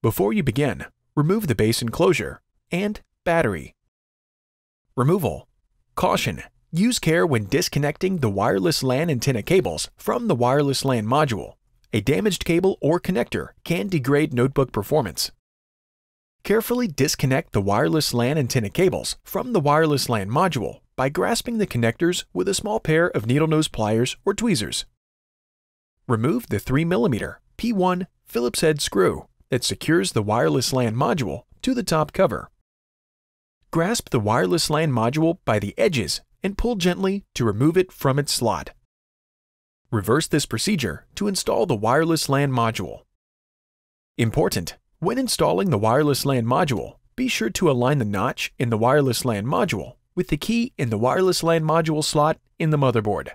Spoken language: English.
Before you begin, remove the base enclosure and battery. Removal. Caution: use care when disconnecting the wireless LAN antenna cables from the wireless LAN module. A damaged cable or connector can degrade notebook performance. Carefully disconnect the wireless LAN antenna cables from the wireless LAN module by grasping the connectors with a small pair of needle nose pliers or tweezers. Remove the 3mm P1 Phillips head screw that secures the wireless LAN module to the top cover. Grasp the wireless LAN module by the edges and pull gently to remove it from its slot. Reverse this procedure to install the wireless LAN module. Important: when installing the wireless LAN module, be sure to align the notch in the wireless LAN module with the key in the wireless LAN module slot in the motherboard.